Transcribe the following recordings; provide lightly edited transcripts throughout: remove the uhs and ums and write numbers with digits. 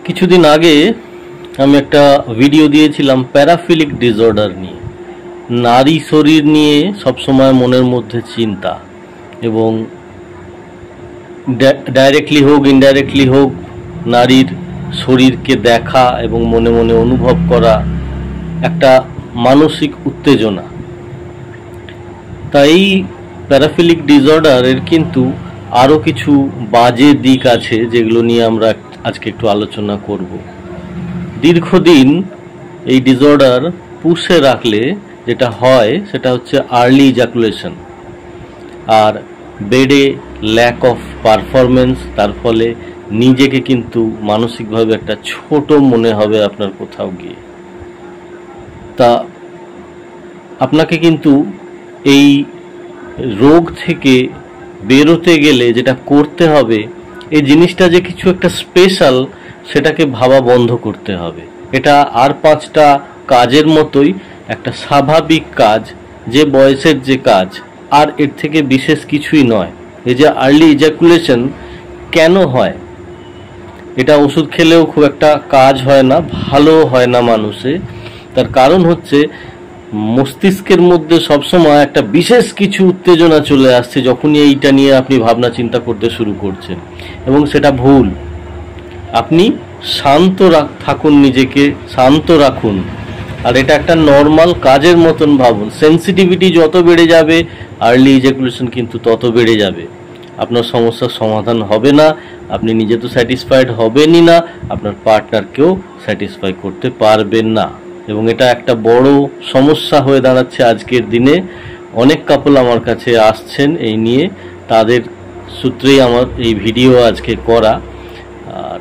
কিছুদিন আগে আমি একটা ভিডিও দিয়েছিলাম প্যারাফিলিক ডিসঅর্ডার নিয়ে। নারী শরীর নিয়ে সবসময় মনের মধ্যে চিন্তা, এবং ডাইরেক্টলি হোক ইনডাইরেক্টলি হোক নারীর শরীরকে দেখা এবং মনে মনে অনুভব করা একটা মানসিক উত্তেজনা। তাই প্যারাফিলিক ডিসঅর্ডারের কিন্তু আরও কিছু বাজে দিক আছে, যেগুলো নিয়ে আমরা আজকে একটু আলোচনা করব। দীর্ঘদিন এই ডিসঅর্ডার পুষে রাখলে যেটা হয় সেটা হচ্ছে আর্লি ইজাকুলেশন আর বেডে ল্যাক অফ পারফরমেন্স। তার ফলে নিজেকে কিন্তু মানসিকভাবে একটা ছোট মনে হবে আপনার কোথাও গিয়ে। তা আপনাকে কিন্তু এই রোগ থেকে বেরোতে গেলে যেটা করতে হবে, এই জিনিসটা যে কিছু একটা স্পেশাল সেটাকে ভাবা বন্ধ করতে হবে। এটা আর 5টা কাজের মতোই একটা স্বাভাবিক কাজ, যে বয়সের যে কাজ, আর এর থেকে বিশেষ কিছুই নয়। এই যে আর্লি ইজাকুলেশন কেন হয়, এটা ওষুধ খেলেও খুব একটা কাজ হয় না, ভালো হয় না মানুষে। তার কারণ হচ্ছে মস্তিষ্কের মধ্যে সবসময় একটা বিশেষ কিছু উত্তেজনা চলে আসছে যখনই এইটা নিয়ে আপনি ভাবনা চিন্তা করতে শুরু করছেন, এবং সেটা ভুল। আপনি শান্ত থাকুন, নিজেকে শান্ত রাখুন, আর এটা একটা নর্মাল কাজের মতন ভাবুন। সেন্সিটিভিটি যত বেড়ে যাবে আর্লি ইজাকুলেশন কিন্তু তত বেড়ে যাবে। আপনার সমস্যার সমাধান হবে না, আপনি নিজে তো স্যাটিসফাইড হবেনই না, আপনার পার্টনারকেও স্যাটিসফাই করতে পারবেন না, এবং এটা একটা বড় সমস্যা হয়ে দাঁড়াচ্ছে আজকের দিনে। অনেক কাপল আমার কাছে আসছেন এই নিয়ে, তাদের সূত্রেই আমার এই ভিডিও আজকে করা। আর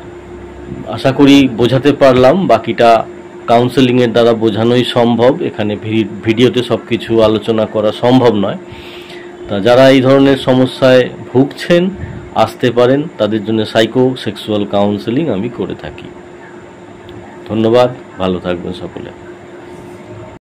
আশা করি বোঝাতে পারলাম। বাকিটা কাউন্সেলিংয়ের দ্বারা বোঝানোই সম্ভব, এখানে ভিডিওতে সব কিছু আলোচনা করা সম্ভব নয়। তা যারা এই ধরনের সমস্যায় ভুগছেন আসতে পারেন, তাদের জন্য সাইকো সেক্সুয়াল কাউন্সেলিং আমি করে থাকি। ধন্যবাদ, ভালো থাকবেন সকলে।